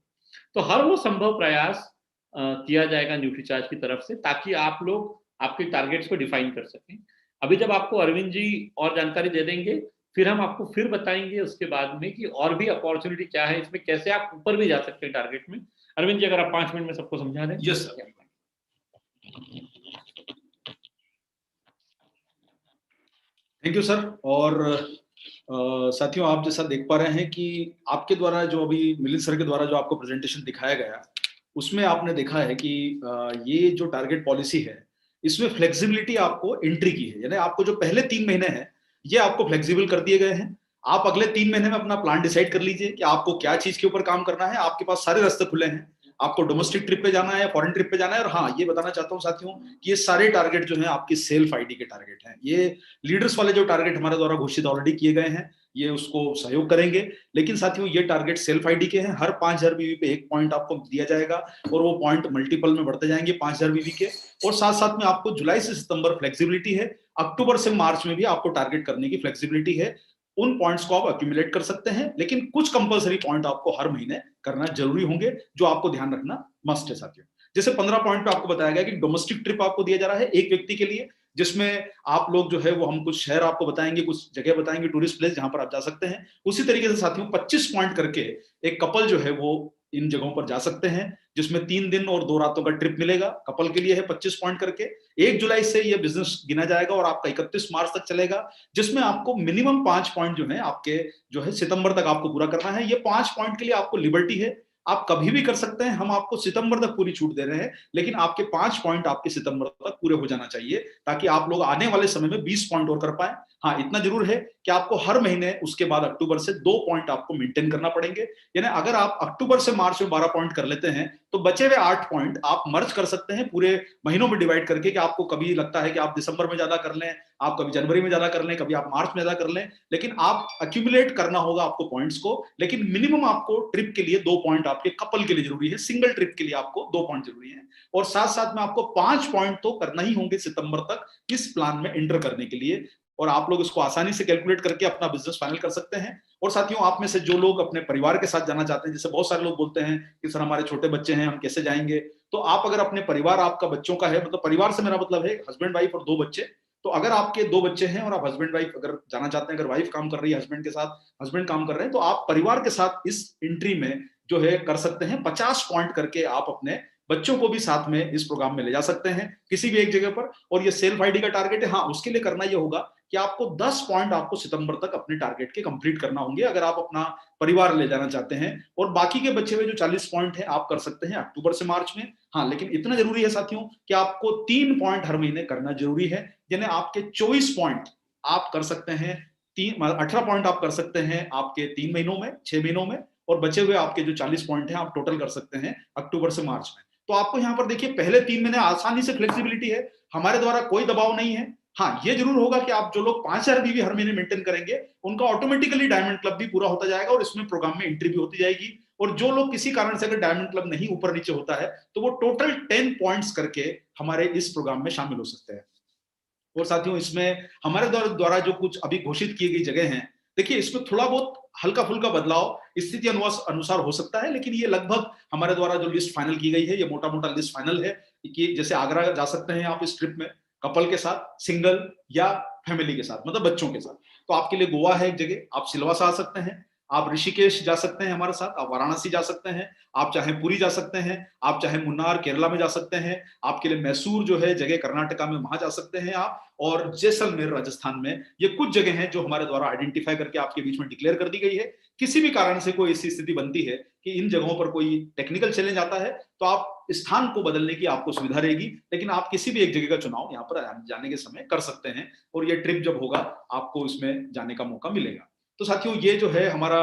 तो हर वो संभव प्रयास किया जाएगा न्यूट्रीचार्ज की तरफ से, ताकि आप लोग आपके टारगेट्स को डिफाइन कर सकें। अभी जब आपको अरविंद जी और जानकारी दे देंगे, फिर हम आपको फिर बताएंगे उसके बाद में कि और भी अपॉर्चुनिटी क्या है इसमें, कैसे आप ऊपर भी जा सकते हैं टारगेट में। अरविंद जी, अगर आप 5 मिनट में सबको समझा दें। Yes sir. Thank you sir. और साथियों, आप जैसा देख पा रहे हैं कि आपके द्वारा जो अभी मिलिंद सर के द्वारा जो आपको प्रेजेंटेशन दिखाया गया, उसमें आपने देखा है कि ये जो टारगेट पॉलिसी है, इसमें फ्लेक्सिबिलिटी आपको एंट्री की है, यानी आपको जो पहले 3 महीने हैं ये आपको फ्लेक्सिबल कर दिए गए हैं। आप अगले 3 महीने में अपना प्लान डिसाइड कर लीजिए कि आपको क्या चीज के ऊपर काम करना है। आपके पास सारे रास्ते खुले हैं, आपको डोमेस्टिक ट्रिप पे जाना है, फॉरेन ट्रिप पे जाना है। और हाँ, ये बताना चाहता हूँ साथियों कि ये सारे टारगेट जो है आपकी सेल्फ आईडी के टारगेट हैं। ये लीडर्स वाले जो टारगेट हमारे द्वारा घोषित ऑलरेडी किए गए हैं, ये उसको सहयोग करेंगे। लेकिन साथियों, ये टारगेट सेल्फ आईडी के हैं। हर 5000 बीवी पे 1 पॉइंट आपको दिया जाएगा और वो पॉइंट मल्टीपल में बढ़ते जाएंगे 5000 बीवी के। और साथ साथ में आपको जुलाई से सितंबर फ्लेक्सिबिलिटी है, अक्टूबर से मार्च में भी आपको टारगेट करने की फ्लेक्सिबिलिटी है। उन पॉइंट्स को आप अक्यूमुलेट कर सकते हैं, लेकिन कुछ कंपलसरी पॉइंट आपको हर महीने करना जरूरी होंगे, जो आपको ध्यान रखना मस्ट है साथियों। जैसे 15 पॉइंट पे आपको बताया गया कि डोमेस्टिक ट्रिप आपको दिया जा रहा है एक व्यक्ति के लिए, जिसमें आप लोग जो है वो हम कुछ शहर आपको बताएंगे, कुछ जगह बताएंगे, टूरिस्ट प्लेस जहां पर आप जा सकते हैं। उसी तरीके से साथियों 25 पॉइंट करके एक कपल जो है वो इन जगहों पर जा सकते हैं, जिसमें 3 दिन और 2 रातों का ट्रिप मिलेगा। कपल के लिए है 25 पॉइंट करके। 1 जुलाई से ये बिजनेस गिना जाएगा और आपका 31 मार्च तक चलेगा, जिसमें आपको मिनिमम 5 पॉइंट जो है आपके जो है सितंबर तक आपको पूरा करना है। ये 5 पॉइंट के लिए आपको लिबर्टी है, आप कभी भी कर सकते हैं। हम आपको सितंबर तक पूरी छूट दे रहे हैं, लेकिन आपके 5 पॉइंट आपके सितंबर तक पूरे हो जाना चाहिए, ताकि आप लोग आने वाले समय में 20 पॉइंट और कर पाए। हाँ, इतना जरूर है कि आपको हर महीने उसके बाद अक्टूबर से 2 पॉइंट आपको मेंटेन करना पड़ेंगे। यानी अगर आप अक्टूबर से मार्च में 12 पॉइंट कर लेते हैं, तो बचे हुए 8 पॉइंट आप मर्ज कर सकते हैं पूरे महीनों में डिवाइड करके, कि आपको कभी लगता है कि आप दिसंबर में ज्यादा कर लें, आप कभी जनवरी में ज्यादा कर लें, कभी आप मार्च में ज्यादा कर लें, लेकिन आप अक्यूमुलेट करना होगा आपको पॉइंट्स को। लेकिन मिनिमम आपको ट्रिप के लिए 2 पॉइंट आपके कपल के लिए जरूरी है, सिंगल ट्रिप के लिए आपको 2 पॉइंट जरूरी है। और साथ साथ में आपको 5 पॉइंट तो करना ही होंगे सितंबर तक इस प्लान में एंटर करने के लिए। और आप लोग इसको आसानी से कैलकुलेट करके अपना बिजनेस फाइनल कर सकते हैं। और साथियों, आप में से जो लोग अपने परिवार के साथ जाना चाहते हैं, जैसे बहुत सारे लोग बोलते हैं कि सर हमारे छोटे बच्चे हैं, हम कैसे जाएंगे, तो आप अगर अपने परिवार, आपका बच्चों का है, मतलब परिवार से मेरा मतलब है हस्बैंड वाइफ और 2 बच्चे, तो अगर आपके 2 बच्चे हैं और आप हस्बैंड वाइफ अगर जाना चाहते हैं, अगर वाइफ काम कर रही है हस्बैंड के साथ, हस्बैंड काम कर रहे हैं, तो आप परिवार के साथ इस एंट्री में जो है कर सकते हैं। 50 पॉइंट करके आप अपने बच्चों को भी साथ में इस प्रोग्राम में ले जा सकते हैं किसी भी एक जगह पर। और ये सेल्फ आईडी का टारगेट है। हाँ, उसके लिए करना ये होगा कि आपको 10 पॉइंट आपको सितंबर तक अपने टारगेट के कंप्लीट करना होंगे, अगर आप अपना परिवार ले जाना चाहते हैं। और बाकी के बचे हुए जो 40 पॉइंट है आप कर सकते हैं अक्टूबर से मार्च में। हाँ, लेकिन इतना जरूरी है साथियों कि आपको 3 पॉइंट हर महीने करना जरूरी है, यानी आपके 24 पॉइंट आप कर सकते हैं, 18 पॉइंट आप कर सकते हैं आपके 3 महीनों में, 6 महीनों में। और बचे हुए आपके जो 40 पॉइंट हैं आप टोटल कर सकते हैं अक्टूबर से मार्च में। तो आपको यहाँ पर देखिए पहले 3 महीने आसानी से फ्लेक्सिबिलिटी है, हमारे द्वारा कोई दबाव नहीं है। हाँ, ये जरूर होगा कि आप जो लोग 5000 बीवी हर महीने मेंटेन करेंगे, उनका ऑटोमेटिकली डायमंड क्लब भी पूरा होता जाएगा और इसमें प्रोग्राम में एंट्री भी होती जाएगी। और जो लोग किसी कारण से अगर डायमंड क्लब नहीं ऊपर नीचे होता है, तो वो टोटल 10 पॉइंट्स करके हमारे इस प्रोग्राम में शामिल हो सकते हैं। और साथियों, इसमें हमारे द्वारा जो कुछ अभी घोषित की गई जगह हैं, देखिए इसमें थोड़ा बहुत हल्का फुल्का बदलाव स्थिति अनुसार हो सकता है, लेकिन ये लगभग हमारे द्वारा जो लिस्ट फाइनल की गई है, ये मोटा मोटा लिस्ट फाइनल है कि जैसे आगरा जा सकते हैं आप इस ट्रिप में कपल के साथ, सिंगल या फैमिली के साथ, मतलब बच्चों के साथ। तो आपके लिए गोवा है एक जगह, आप सिलवासा आ सकते हैं, आप ऋषिकेश जा सकते हैं हमारे साथ, आप वाराणसी जा सकते हैं, आप चाहे पुरी जा सकते हैं, आप चाहे मुन्नार केरला में जा सकते हैं, आपके लिए मैसूर जो है जगह कर्नाटका में, वहां जा सकते हैं आप। और जैसलमेर राजस्थान में, ये कुछ जगह हैं जो हमारे द्वारा आइडेंटिफाई करके आपके बीच में डिक्लेयर कर दी गई है। किसी भी कारण से कोई ऐसी स्थिति बनती है कि इन जगहों पर कोई टेक्निकल चैलेंज आता है, तो आप स्थान को बदलने की आपको सुविधा रहेगी, लेकिन आप किसी भी एक जगह का चुनाव यहाँ पर जाने के समय कर सकते हैं। और ये ट्रिप जब होगा आपको इसमें जाने का मौका मिलेगा। तो साथियों ये जो है हमारा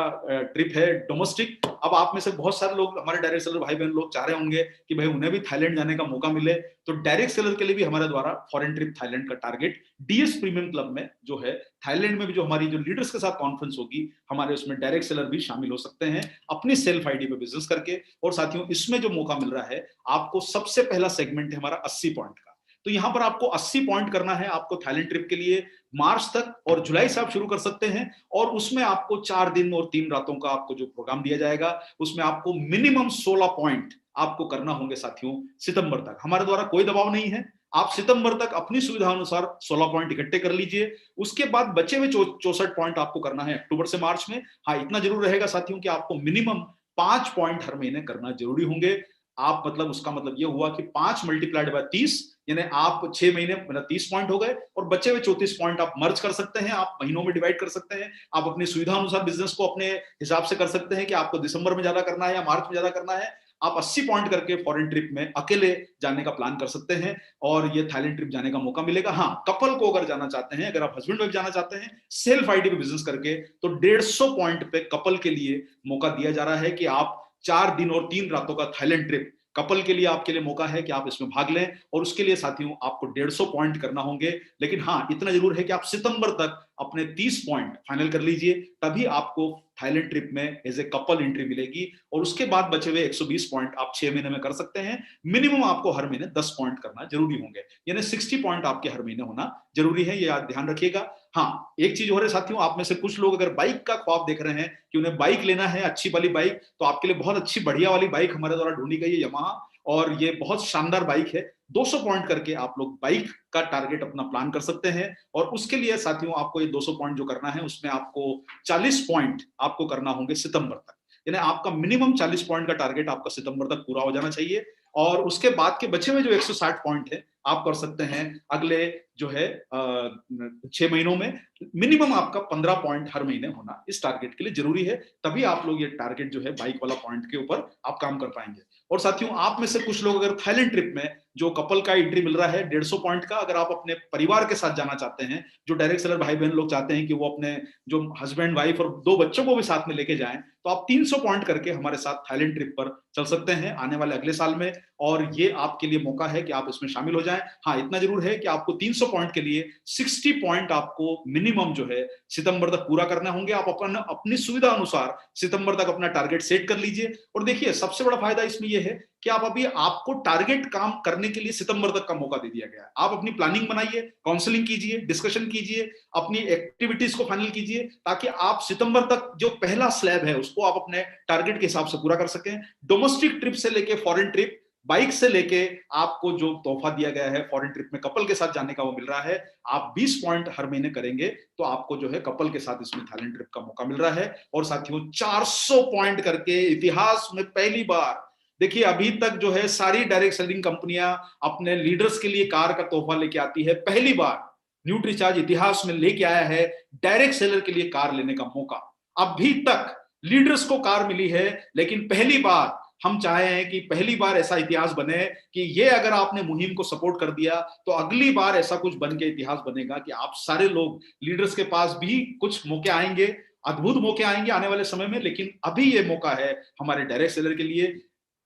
ट्रिप है डोमेस्टिक। अब आप में से बहुत सारे लोग, हमारे डायरेक्ट सेलर भाई बहन लोग चाह रहे होंगे कि भाई उन्हें भी थाईलैंड जाने का मौका मिले, तो डायरेक्ट सेलर के लिए भी हमारे द्वारा फॉरेन ट्रिप थाईलैंड का टारगेट डीएस प्रीमियम क्लब में जो है, थाईलैंड में भी जो हमारी जो लीडर्स के साथ कॉन्फ्रेंस होगी, हमारे उसमें डायरेक्ट सेलर भी शामिल हो सकते हैं अपनी सेल्फ आईडी पे बिजनेस करके। और साथियों इसमें जो मौका मिल रहा है आपको, सबसे पहला सेगमेंट है हमारा 80 पॉइंट का। तो यहां पर आपको 80 पॉइंट करना है आपको थाईलैंड ट्रिप के लिए। मार्च तक और जुलाई से आप शुरू कर सकते हैं, और उसमें आपको 4 दिन और 3 रातों का आपको जो प्रोग्राम दिया जाएगा, उसमें आपको मिनिमम 16 पॉइंट आपको करना होंगे साथियों सितंबर तक। हमारे द्वारा कोई दबाव नहीं है, आप सितंबर तक अपनी सुविधा अनुसार 16 पॉइंट इकट्ठे कर लीजिए। उसके बाद बचे हुए 64 पॉइंट आपको करना है अक्टूबर से मार्च में। हाँ, इतना जरूर रहेगा साथियों कि आपको मिनिमम 5 पॉइंट हर महीने करना जरूरी होंगे। आप मतलब उसका मतलब यह हुआ कि 5 मल्टीप्लाइड बाय 30, यानी आप 6 महीने मतलब 30 पॉइंट हो गए, और बचे हुए 34 पॉइंट आप मर्ज कर सकते हैं, आप महीनों में डिवाइड कर सकते हैं। आप अपनी सुविधा अनुसार बिजनेस को अपने हिसाब से कर सकते हैं कि आपको दिसंबर में ज्यादा करना है या मार्च में ज्यादा करना है। आप 80 पॉइंट करके फॉरेन ट्रिप में अकेले जाने का प्लान कर सकते हैं, और ये थाईलैंड ट्रिप जाने का मौका मिलेगा। हाँ, कपल को अगर जाना चाहते हैं, अगर आप हस्बैंड वाइफ जाना चाहते हैं सेल्फ आईडी पे बिजनेस करके, तो 150 पॉइंट पे कपल के लिए मौका दिया जा रहा है कि आप 4 दिन और 3 रातों का थाईलैंड ट्रिप कपल के लिए आपके लिए मौका है कि आप इसमें भाग लें। और उसके लिए साथियों आपको 150 पॉइंट करना होंगे। लेकिन हाँ, इतना जरूर है कि आप सितंबर तक अपने 30 पॉइंट फाइनल कर लीजिए, तभी आपको थाईलैंड ट्रिप में एज ए कपल एंट्री मिलेगी। और उसके बाद बचे हुए 120 पॉइंट आप 6 महीने में कर सकते हैं। मिनिमम आपको हर महीने 10 पॉइंट करना जरूरी होंगे, यानी 60 पॉइंट आपके हर महीने होना जरूरी है, ये आप ध्यान रखिएगा। हाँ, एक चीज हो रही है साथियों, आप में से कुछ लोग अगर बाइक का ख्वाब देख रहे हैं कि उन्हें बाइक लेना है अच्छी वाली बाइक, तो आपके लिए बहुत अच्छी बढ़िया वाली बाइक हमारे द्वारा ढूंढी गई है यामाहा, और ये बहुत शानदार बाइक है। 200 पॉइंट करके आप लोग बाइक का टारगेट अपना प्लान कर सकते हैं। और उसके लिए साथियों आपको ये 200 पॉइंट जो करना है, उसमें आपको 40 पॉइंट आपको करना होंगे सितंबर तक, यानी आपका मिनिमम 40 पॉइंट का टारगेट आपका सितंबर तक पूरा हो जाना चाहिए। और उसके बाद के बचे हुए जो 160 पॉइंट है आप कर सकते हैं अगले जो है 6 महीनों में। मिनिमम आपका 15 पॉइंट हर महीने होना इस टारगेट के लिए जरूरी है, तभी आप लोग ये टारगेट जो है बाइक वाला पॉइंट के ऊपर आप काम कर पाएंगे। और साथियों आप में से कुछ लोग अगर थाईलैंड ट्रिप में जो कपल का एंट्री मिल रहा है 150 पॉइंट का, अगर आप अपने परिवार के साथ जाना चाहते हैं, जो डायरेक्ट सेलर भाई बहन लोग चाहते हैं कि वो अपने जो हस्बैंड वाइफ और 2 बच्चों को भी साथ में लेके जाएं, तो आप 300 पॉइंट करके हमारे साथ थाईलैंड ट्रिप पर चल सकते हैं आने वाले अगले साल में। और ये आपके लिए मौका है कि आप इसमें शामिल हो जाएं। हाँ, इतना जरूर है कि आपको 300 पॉइंट के लिए 60 पॉइंट आपको मिनिमम जो है सितंबर तक पूरा करने होंगे। आप अपनी सुविधा अनुसार सितंबर तक अपना टारगेट सेट कर लीजिए। और देखिए सबसे बड़ा फायदा इसमें यह है कि आप अभी आपको टारगेट काम करने के लिए सितंबर तक का मौका दे दिया गया है। आप अपनी प्लानिंग बनाइए, काउंसलिंग कीजिए, डिस्कशन कीजिए, अपनी एक्टिविटीज को फाइनल कीजिए, ताकि आप सितंबर तक जो पहला स्लैब है उसको आप अपने टारगेट के हिसाब से पूरा कर सकें। डोमेस्टिक ट्रिप से लेके फॉरेन ट्रिप, बाइक से लेके आपको जो तोहफा दिया गया है फॉरेन ट्रिप में कपल के साथ जाने का वो मिल रहा है। आप 20 पॉइंट हर महीने करेंगे तो आपको जो है कपल के साथ इसमें थाईलैंड ट्रिप का मौका मिल रहा है। और साथियों 400 पॉइंट करके इतिहास में पहली बार, देखिए अभी तक जो है सारी डायरेक्ट सेलिंग कंपनियां अपने लीडर्स के लिए कार का तोहफा लेके आती है, पहली बार न्यूट्रीचार्ज इतिहास में लेके आया है डायरेक्ट सेलर के लिए कार लेने का मौका। अभी तक लीडर्स को कार मिली है, लेकिन पहली बार हम चाहे हैं कि पहली बार ऐसा इतिहास बने कि ये अगर आपने मुहिम को सपोर्ट कर दिया तो अगली बार ऐसा कुछ बन के इतिहास बनेगा कि आप सारे लोग लीडर्स के पास भी कुछ मौके आएंगे, अद्भुत मौके आएंगे आने वाले समय में। लेकिन अभी ये मौका है हमारे डायरेक्ट सेलर के लिए।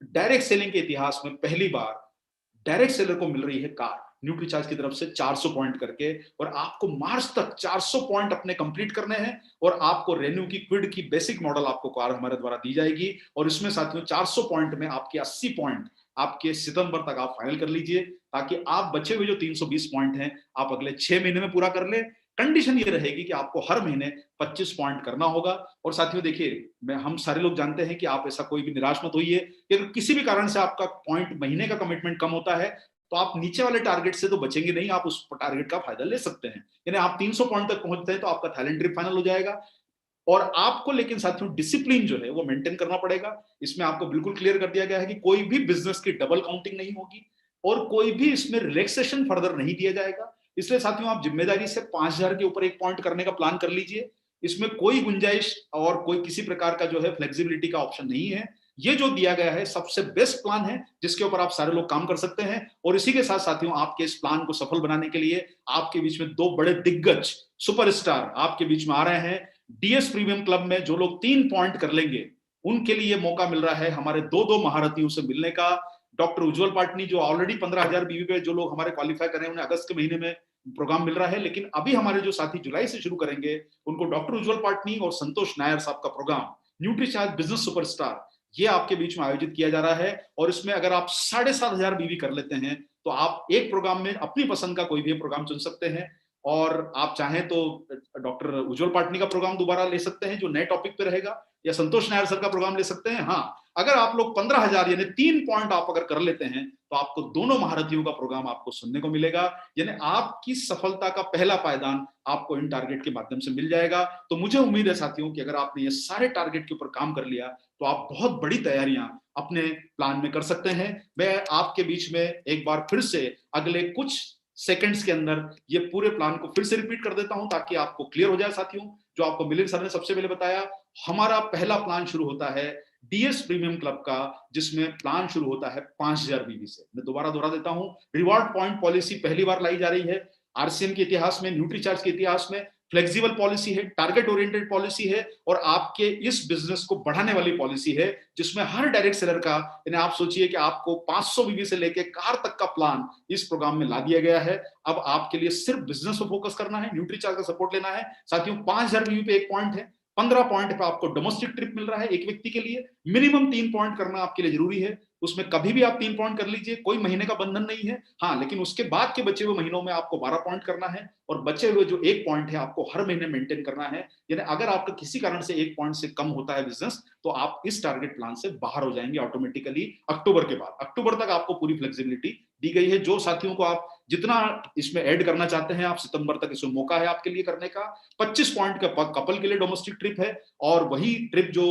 डायरेक्ट सेलिंग के इतिहास में पहली बार डायरेक्ट सेलर को मिल रही है कार न्यूट्रीचार्ज की तरफ से 400 पॉइंट करके। और आपको मार्च तक 400 पॉइंट अपने कंप्लीट करने हैं, और आपको रेन्यू की क्विड की बेसिक मॉडल आपको कार हमारे द्वारा दी जाएगी। और इसमें साथियों 400 पॉइंट में आपके 80 पॉइंट आपके सितंबर तक आप फाइनल कर लीजिए, ताकि आप बचे हुए जो 320 पॉइंट हैं आप अगले 6 महीने में पूरा कर ले। कंडीशन ये रहेगी कि आपको हर महीने 25 पॉइंट करना होगा। और साथियों देखिए, मैं हम सारे लोग जानते हैं कि आप ऐसा कोई भी निराश मत होइए कि अगर किसी भी कारण से आपका पॉइंट महीने का कमिटमेंट कम होता है तो आप नीचे वाले टारगेट से तो बचेंगे नहीं, आप उस टारगेट का फायदा ले सकते हैं। यानी आप 300 पॉइंट तक पहुंचते हैं तो आपका थाईलैंड ट्रिप फाइनल हो जाएगा। और आपको लेकिन साथियों डिसिप्लिन जो है वो मेंटेन करना पड़ेगा। इसमें आपको बिल्कुल क्लियर कर दिया गया है कि कोई भी बिजनेस की डबल काउंटिंग नहीं होगी, और कोई भी इसमें रिलैक्सेशन फर्दर नहीं दिया जाएगा। इसलिए साथियों आप जिम्मेदारी से 5000 के ऊपर एक पॉइंट करने का प्लान कर लीजिए। इसमें कोई गुंजाइश और कोई किसी प्रकार का जो है फ्लेक्सिबिलिटी का ऑप्शन नहीं है। ये जो दिया गया है सबसे बेस्ट प्लान है जिसके ऊपर आप सारे लोग काम कर सकते हैं। और इसी के साथ साथियों आपके इस प्लान को सफल बनाने के लिए आपके बीच में 2 बड़े दिग्गज सुपरस्टार आपके बीच में आ रहे हैं। डीएस प्रीमियम क्लब में जो लोग 3 पॉइंट कर लेंगे उनके लिए मौका मिल रहा है हमारे दो दो महारथियों से मिलने का। डॉक्टर उज्जवल पाटनी जो ऑलरेडी 15,000 बीवी पे जो लोग हमारे क्वालिफाई करें उन्हें अगस्त के महीने में प्रोग्राम मिल रहा है, लेकिन अभी हमारे जो साथी जुलाई से शुरू करेंगे उनको डॉक्टर उज्जवल पाटनी और संतोष नायर साहब का प्रोग्राम न्यूट्रीचार्ज बिजनेस सुपरस्टार ये आपके बीच में आयोजित किया जा रहा है। और इसमें अगर आप 7,500 बीवी कर लेते हैं तो आप एक प्रोग्राम में अपनी पसंद का कोई भी प्रोग्राम चुन सकते हैं। और आप चाहें तो डॉक्टर उज्जवल पाटनी का प्रोग्राम दोबारा ले सकते हैं जो नए टॉपिक पे रहेगा, या संतोष नायर सर का प्रोग्राम ले सकते हैं। हाँ, अगर आप लोग 15,000 यानी 3 पॉइंट आप अगर कर लेते हैं तो आपको दोनों महारथियों का प्रोग्राम आपको सुनने को मिलेगा, यानी आपकी सफलता का पहला पायदान आपको इन टारगेट के माध्यम से मिल जाएगा। तो मुझे उम्मीद है साथियों कि अगर आपने ये सारे टारगेट के ऊपर काम कर लिया तो आप बहुत बड़ी तैयारियां अपने प्लान में कर सकते हैं। मैं आपके बीच में एक बार फिर से अगले कुछ सेकंड्स के अंदर ये पूरे प्लान को फिर से रिपीट कर देता हूं ताकि आपको क्लियर हो जाए साथियों। जो आपको मिलिंद सर ने सबसे पहले बताया, हमारा पहला प्लान शुरू होता है डीएस प्रीमियम क्लब का, जिसमें प्लान शुरू होता है 5,000 बीवी से। मैं दोबारा दोहरा देता हूं, रिवॉर्ड पॉइंट पॉलिसी पहली बार लाई जा रही है आरसीएम के इतिहास में, न्यूट्रीचार्ज के इतिहास में। फ्लेक्सिबल पॉलिसी है, टारगेट ओरिएंटेड पॉलिसी है और आपके इस बिजनेस को बढ़ाने वाली पॉलिसी है, जिसमें हर डायरेक्ट सेलर का, यानी आप सोचिए कि आपको 500 बीवी से लेके कार तक का प्लान इस प्रोग्राम में ला दिया गया है। अब आपके लिए सिर्फ बिजनेस पर फोकस करना है, न्यूट्रीचार्ज का सपोर्ट लेना है साथियों। 5,000 बीवी पे 1 पॉइंट है, 15 पॉइंट पे आपको डोमेस्टिक ट्रिप मिल रहा है एक व्यक्ति के लिए। मिनिमम 3 पॉइंट करना आपके लिए जरूरी है, उसमें कभी भी आप 3 पॉइंट कर लीजिए, कोई महीने का बंधन नहीं है। हाँ, लेकिन उसके बाद के बचे हुए महीनों में आपको 12 पॉइंट करना है और बचे हुए जो 1 पॉइंट है आपको हर महीने मेंटेन करना है। यानी अगर आपका किसी कारण से 1 पॉइंट से कम होता है बिजनेस तो आप इस टारगेट प्लान से बाहर हो जाएंगे ऑटोमेटिकली अक्टूबर के बाद। अक्टूबर तक आपको पूरी फ्लेक्सिबिलिटी दी गई है। जो साथियों को आप जितना इसमें ऐड करना चाहते हैं, आप सितंबर तक इसमें मौका है आपके लिए करने का। 25 पॉइंट का कपल के लिए डोमेस्टिक ट्रिप है और वही ट्रिप जो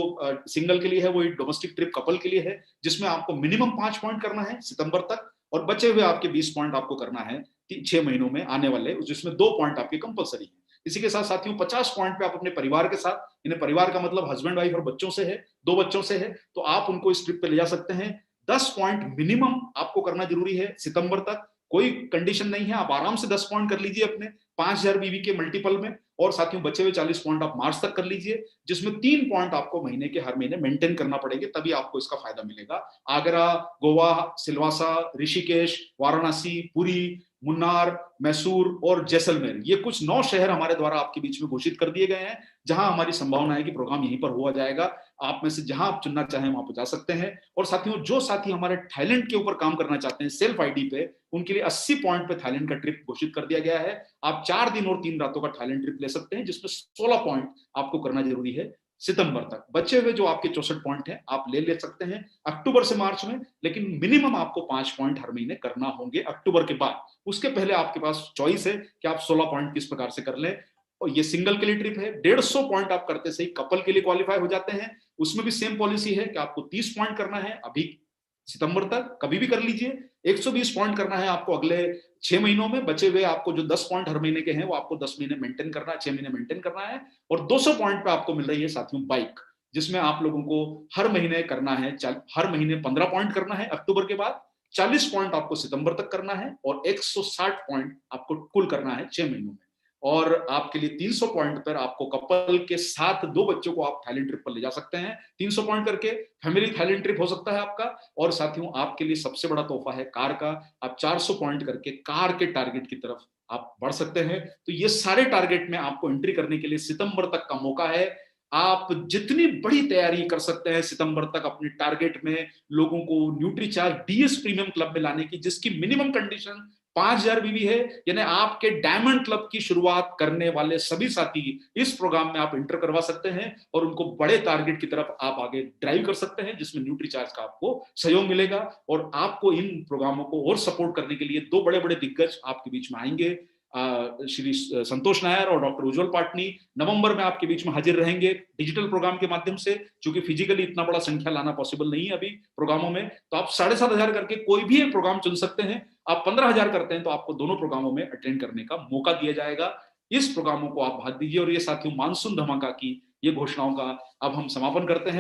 सिंगल के लिए है वही डोमेस्टिक ट्रिप कपल के लिए है, जिसमें आपको मिनिमम 5 पॉइंट करना है सितंबर तक और बचे हुए आपके 20 पॉइंट आपको करना है 6 महीनों में आने वाले, जिसमें 2 पॉइंट आपके कंपलसरी है। इसी के साथ साथियों 50 पॉइंट पे आप अपने परिवार के साथ, इन्हें परिवार का मतलब हस्बैंड वाइफ और बच्चों से है, 2 बच्चों से है, तो आप उनको इस ट्रिप पे ले जा सकते हैं। 10 पॉइंट मिनिमम आपको करना जरूरी है सितंबर तक, कोई कंडीशन नहीं है, आप आराम से 10 पॉइंट कर लीजिए अपने 5,000 बीवी के मल्टीपल में। और साथियों बचे हुए 40 पॉइंट आप मार्च तक कर लीजिए, जिसमें 3 पॉइंट आपको महीने के हर महीने मेंटेन करना पड़ेंगे, तभी आपको इसका फायदा मिलेगा। आगरा, गोवा, सिलवासा, ऋषिकेश, वाराणसी, पुरी, मुन्नार, मैसूर और जैसलमेर, ये कुछ 9 शहर हमारे द्वारा आपके बीच में घोषित कर दिए गए हैं, जहां हमारी संभावना है कि प्रोग्राम यहीं पर हुआ जाएगा। आप में से जहां आप चुनना चाहें वहां पर जा सकते हैं। और साथियों जो साथी हमारे थाईलैंड के ऊपर काम करना चाहते हैं सेल्फ आईडी पे, उनके लिए 80 पॉइंट पे थाईलैंड का ट्रिप घोषित कर दिया गया है। आप 4 दिन और 3 रातों का थाईलैंड ट्रिप ले सकते हैं, जिसमें 16 पॉइंट आपको करना जरूरी है सितंबर तक। बचे हुए जो आपके 64 पॉइंट हैं आप ले सकते हैं अक्टूबर से मार्च में, लेकिन मिनिमम आपको 5 पॉइंट हर महीने करना होंगे अक्टूबर के बाद। उसके पहले आपके पास चॉइस है कि आप 16 पॉइंट किस प्रकार से कर लें। और ये सिंगल के लिए ट्रिप है, 150 पॉइंट आप करते से ही कपल के लिए क्वालिफाई हो जाते हैं। उसमें भी सेम पॉलिसी है कि आपको 30 पॉइंट करना है अभी सितंबर तक, कभी भी कर लीजिए। 120 पॉइंट करना है आपको अगले 6 महीनों में। बचे हुए आपको जो 10 पॉइंट हर महीने के हैं वो आपको 10 महीने मेंटेन करना है, 6 महीने मेंटेन करना है। और 200 पॉइंट पे आपको मिल रही है साथियों बाइक, जिसमें आप लोगों को हर महीने करना है, हर महीने 15 पॉइंट करना है अक्टूबर के बाद, 40 पॉइंट आपको सितंबर तक करना है और 160 पॉइंट आपको कुल करना है 6 महीनों में। और आपके लिए 300 पॉइंट पर आपको कपल के साथ 2 बच्चों को आप थाईलैंड ट्रिप पर ले जा सकते हैं। 300 पॉइंट करके फैमिली थाईलैंड ट्रिप हो सकता है आपका। और साथियों आपके लिए सबसे बड़ा तोहफा है कार का, आप 400 पॉइंट करके कार के टारगेट की तरफ आप बढ़ सकते हैं। तो ये सारे टारगेट में आपको एंट्री करने के लिए सितंबर तक का मौका है। आप जितनी बड़ी तैयारी कर सकते हैं सितंबर तक अपने टारगेट में लोगों को न्यूट्रीचार्ज डीएस प्रीमियम क्लब में लाने की, जिसकी मिनिमम कंडीशन 5,000 बीवी है। यानी आपके डायमंड क्लब की शुरुआत करने वाले सभी साथी इस प्रोग्राम में आप इंटर करवा सकते हैं और उनको बड़े टारगेट की तरफ आप आगे ड्राइव कर सकते हैं, जिसमें न्यूट्रीचार्ज का आपको सहयोग मिलेगा। और आपको इन प्रोग्रामों को और सपोर्ट करने के लिए 2 बड़े बड़े दिग्गज आपके बीच में आएंगे, श्री संतोष नायर और डॉक्टर उज्जवल पाटनी। नवंबर में आपके बीच में हाजिर रहेंगे डिजिटल प्रोग्राम के माध्यम से, क्योंकि फिजिकली इतना बड़ा संख्या लाना पॉसिबल नहीं है अभी प्रोग्रामों में। तो आप 7,500 करके कोई भी एक प्रोग्राम चुन सकते हैं। आप 15,000 करते हैं तो आपको दोनों प्रोग्रामों में अटेंड करने का मौका दिया जाएगा। इस प्रोग्रामों को आप भाग दीजिए। और ये साथियों मानसून धमाका की ये घोषणाओं का अब हम समापन करते हैं।